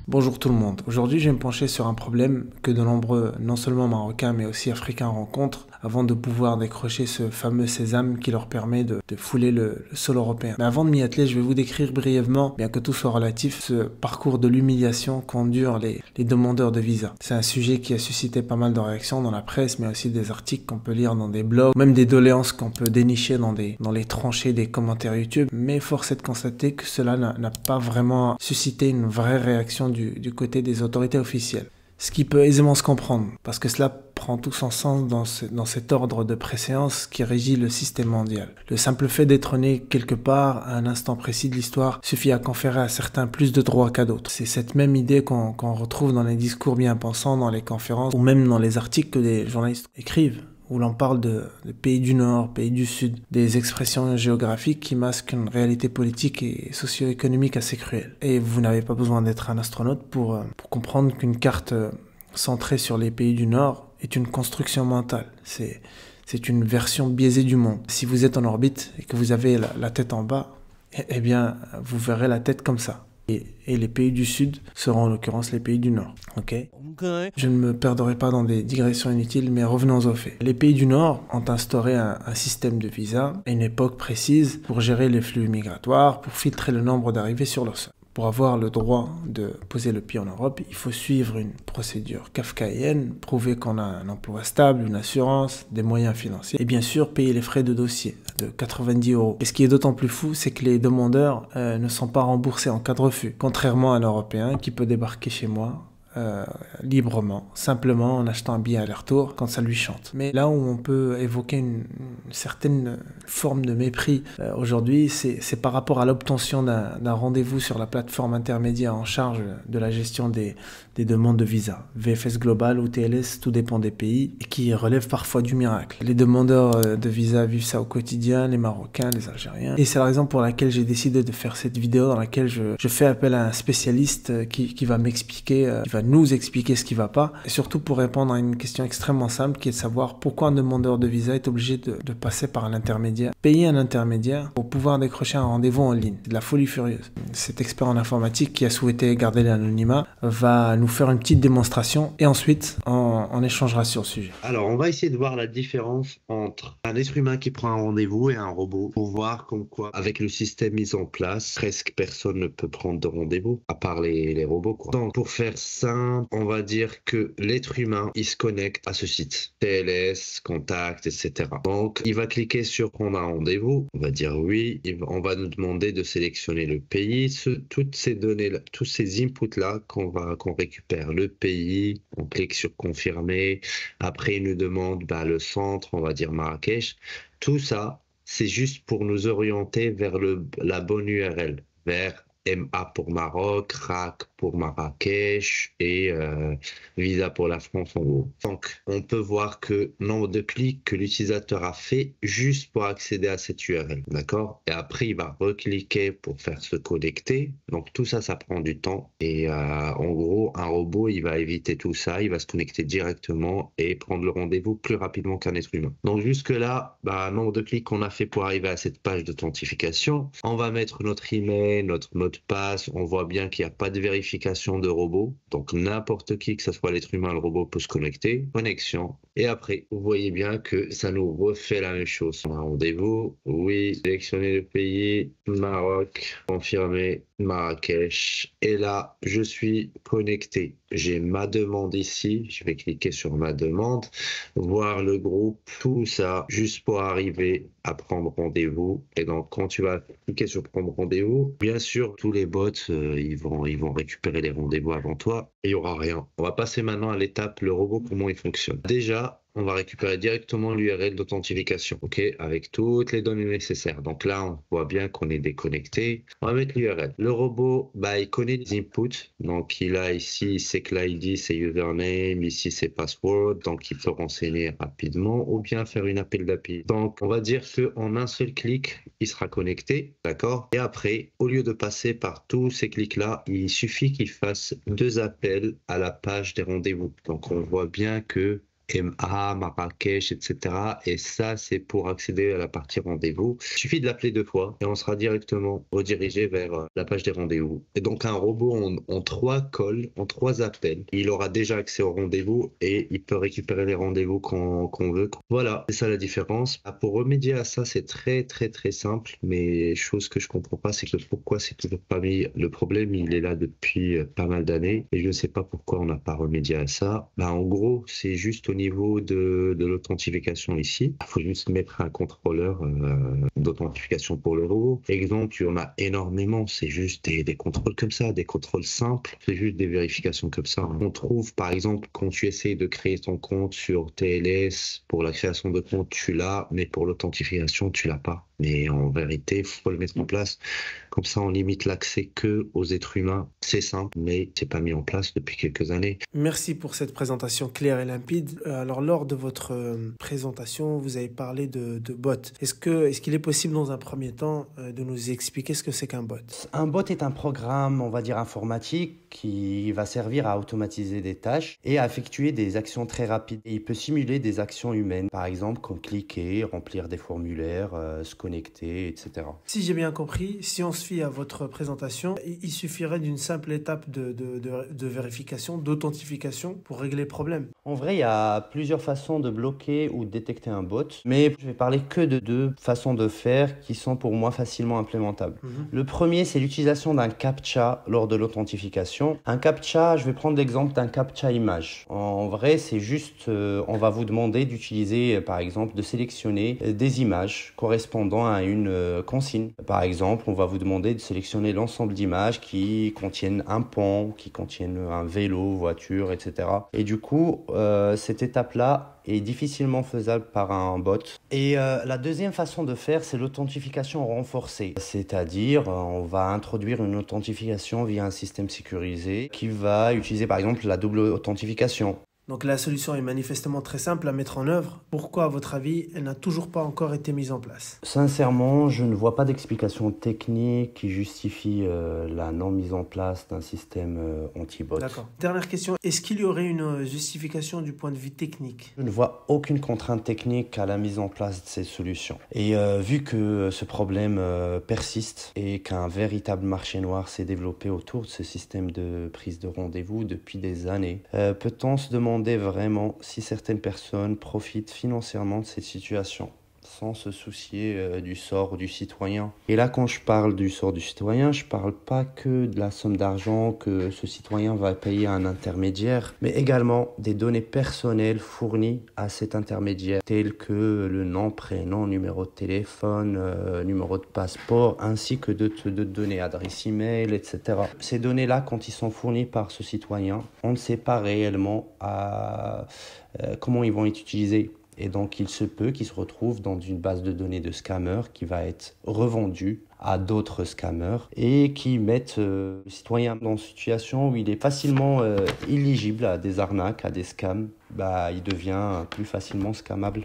Bonjour tout le monde. Aujourd'hui, je vais me pencher sur un problème que de nombreux, non seulement Marocains, mais aussi Africains rencontrent avant de pouvoir décrocher ce fameux sésame qui leur permet de fouler le sol européen. Mais avant de m'y atteler, je vais vous décrire brièvement, bien que tout soit relatif, ce parcours de l'humiliation qu'endurent les demandeurs de visa. C'est un sujet qui a suscité pas mal de réactions dans la presse, mais aussi des articles qu'on peut lire dans des blogs, même des doléances qu'on peut dénicher dans les tranchées des commentaires YouTube. Mais force est de constater que cela n'a pas vraiment suscité une vraie réaction du côté des autorités officielles. Ce qui peut aisément se comprendre, parce que cela prend tout son sens dans cet ordre de préséance qui régit le système mondial. Le simple fait d'être né quelque part à un instant précis de l'histoire suffit à conférer à certains plus de droits qu'à d'autres. C'est cette même idée qu'on retrouve dans les discours bien pensants, dans les conférences, ou même dans les articles que des journalistes écrivent, où l'on parle de pays du Nord, pays du Sud, des expressions géographiques qui masquent une réalité politique et socio-économique assez cruelle. Et vous n'avez pas besoin d'être un astronaute pour comprendre qu'une carte centrée sur les pays du Nord est une construction mentale. C'est une version biaisée du monde. Si vous êtes en orbite et que vous avez la tête en bas, eh bien, vous verrez la tête comme ça. Et les pays du Sud seront en l'occurrence les pays du Nord. Ok. Je ne me perdrai pas dans des digressions inutiles, mais revenons aux faits. Les pays du Nord ont instauré un système de visa à une époque précise pour gérer les flux migratoires, pour filtrer le nombre d'arrivées sur leur sol. Pour avoir le droit de poser le pied en Europe, il faut suivre une procédure kafkaïenne, prouver qu'on a un emploi stable, une assurance, des moyens financiers et bien sûr payer les frais de dossier de 90 €. Et ce qui est d'autant plus fou, c'est que les demandeurs ne sont pas remboursés en cas de refus, contrairement à l'Européen qui peut débarquer chez moi librement, simplement en achetant un billet aller-retour quand ça lui chante. Mais là où on peut évoquer une certaine forme de mépris aujourd'hui, c'est par rapport à l'obtention d'un rendez-vous sur la plateforme intermédiaire en charge de la gestion des demandes de visa. VFS Global ou TLS, tout dépend des pays, et qui relève parfois du miracle. Les demandeurs de visa vivent ça au quotidien, les Marocains, les Algériens. Et c'est la raison pour laquelle j'ai décidé de faire cette vidéo dans laquelle je fais appel à un spécialiste qui va m'expliquer, qui va nous expliquer ce qui va pas, et surtout pour répondre à une question extrêmement simple qui est de savoir pourquoi un demandeur de visa est obligé de passer par un intermédiaire, payer un intermédiaire pour pouvoir décrocher un rendez-vous en ligne. C'est de la folie furieuse. Cet expert en informatique qui a souhaité garder l'anonymat va nous faire une petite démonstration et ensuite on échangera sur le sujet. Alors, on va essayer de voir la différence entre un être humain qui prend un rendez-vous et un robot pour voir comme quoi, avec le système mis en place, presque personne ne peut prendre de rendez-vous, à part les robots, quoi. Donc, pour faire simple, on va dire que l'être humain, il se connecte à ce site, TLS, contact, etc. Donc, il va cliquer sur prendre un rendez-vous, on va dire oui, on va nous demander de sélectionner le pays, toutes ces données-là, tous ces inputs-là qu'on récupère, le pays, on clique sur confirmer. Après, il nous demande le centre, on va dire Marrakech. Tout ça, c'est juste pour nous orienter vers la bonne URL, vers MA pour Maroc, RAC pour Marrakech et Visa pour la France en gros. Donc, on peut voir que nombre de clics que l'utilisateur a fait juste pour accéder à cette URL, d'accord? Et après, il va recliquer pour faire se connecter. Donc, tout ça, ça prend du temps. Et en gros, un robot, il va éviter tout ça. Il va se connecter directement et prendre le rendez-vous plus rapidement qu'un être humain. Donc, jusque-là, nombre de clics qu'on a fait pour arriver à cette page d'authentification. On va mettre notre email, notre mot de passe. On voit bien qu'il n'y a pas de vérification de robot. Donc, n'importe qui, que ce soit l'être humain, le robot peut se connecter. Connexion. Et après, vous voyez bien que ça nous refait la même chose. On a un rendez-vous. Oui, sélectionner le pays. Maroc. Confirmer. Marrakech. Et là, je suis connecté. J'ai ma demande ici. Je vais cliquer sur ma demande. Voir le groupe. Tout ça juste pour arriver à prendre rendez-vous. Et donc, quand tu vas cliquer sur prendre rendez-vous, bien sûr, tous les bots, ils vont récupérer les rendez-vous avant toi et il n'y aura rien. On va passer maintenant à l'étape, le robot, comment il fonctionne. Déjà, on va récupérer directement l'URL d'authentification, ok, avec toutes les données nécessaires. Donc là, on voit bien qu'on est déconnecté. On va mettre l'URL. Le robot, il connaît les inputs. Donc il a ici, c'est que l'ID, c'est username, ici c'est password. Donc il peut renseigner rapidement ou bien faire une appel d'API. Donc on va dire qu'en un seul clic, il sera connecté, d'accord? Et après, au lieu de passer par tous ces clics-là, il suffit qu'il fasse 2 appels à la page des rendez-vous. Donc on voit bien que MA, Marrakech, etc. Et ça, c'est pour accéder à la partie rendez-vous. Il suffit de l'appeler 2 fois et on sera directement redirigé vers la page des rendez-vous. Et donc un robot en 3 calls, en 3 appels, il aura déjà accès au rendez-vous et il peut récupérer les rendez-vous qu'on veut. Voilà, c'est ça la différence. Pour remédier à ça, c'est très très très simple, mais chose que je comprends pas, c'est que pourquoi c'est toujours pas mis. Le problème, il est là depuis pas mal d'années et je ne sais pas pourquoi on n'a pas remédié à ça. En gros, c'est juste au niveau de l'authentification ici. Il faut juste mettre un contrôleur d'authentification pour le robot. Exemple, il y en a énormément. C'est juste des contrôles comme ça, des contrôles simples. C'est juste des vérifications comme ça. On trouve, par exemple, quand tu essayes de créer ton compte sur TLS, pour la création de compte, tu l'as, mais pour l'authentification, tu l'as pas. Mais en vérité, il faut le mettre en place. Comme ça, on limite l'accès que aux êtres humains. C'est simple, mais c'est pas mis en place depuis quelques années. Merci pour cette présentation claire et limpide. Alors, lors de votre présentation, vous avez parlé de bots. Est-ce qu'il est possible dans un premier temps de nous expliquer ce que c'est qu'un bot? Un bot est un programme, on va dire, informatique qui va servir à automatiser des tâches et à effectuer des actions très rapides. Et il peut simuler des actions humaines, par exemple, comme cliquer, remplir des formulaires, se connecter, etc. Si j'ai bien compris, si on se fie à votre présentation, il suffirait d'une simple étape de vérification, d'authentification pour régler le problème. En vrai, il y a plusieurs façons de bloquer ou de détecter un bot, mais je vais parler que de 2 façons de faire qui sont pour moi facilement implémentables. Le premier, c'est l'utilisation d'un CAPTCHA lors de l'authentification. Un CAPTCHA, je vais prendre l'exemple d'un CAPTCHA image. En vrai, c'est juste, on va vous demander d'utiliser, par exemple, de sélectionner des images correspondant à une consigne. Par exemple, on va vous demander de sélectionner l'ensemble d'images qui contiennent un pont, qui contiennent un vélo, voiture, etc. Et du coup, cette étape-là est difficilement faisable par un bot. Et la deuxième façon de faire, c'est l'authentification renforcée. C'est-à-dire, on va introduire une authentification via un système sécurisé qui va utiliser par exemple la double authentification. Donc la solution est manifestement très simple à mettre en œuvre. Pourquoi, à votre avis, elle n'a toujours pas encore été mise en place? Sincèrement, je ne vois pas d'explication technique qui justifie la non mise en place d'un système anti-bot. D'accord. Dernière question, est-ce qu'il y aurait une justification du point de vue technique? Je ne vois aucune contrainte technique à la mise en place de ces solutions. Et vu que ce problème persiste et qu'un véritable marché noir s'est développé autour de ce système de prise de rendez-vous depuis des années, peut-on se demander vraiment si certaines personnes profitent financièrement de cette situation sans se soucier du sort du citoyen. Et là, quand je parle du sort du citoyen, je parle pas que de la somme d'argent que ce citoyen va payer à un intermédiaire, mais également des données personnelles fournies à cet intermédiaire, telles que le nom, prénom, numéro de téléphone, numéro de passeport, ainsi que de données, adresse email, etc. Ces données-là, quand ils sont fournis par ce citoyen, on ne sait pas réellement comment ils vont être utilisés. Et donc, il se peut qu'il se retrouve dans une base de données de scammers qui va être revendue à d'autres scammers et qui mettent le citoyen dans une situation où il est facilement éligible à des arnaques, à des scams. Il devient plus facilement scammable.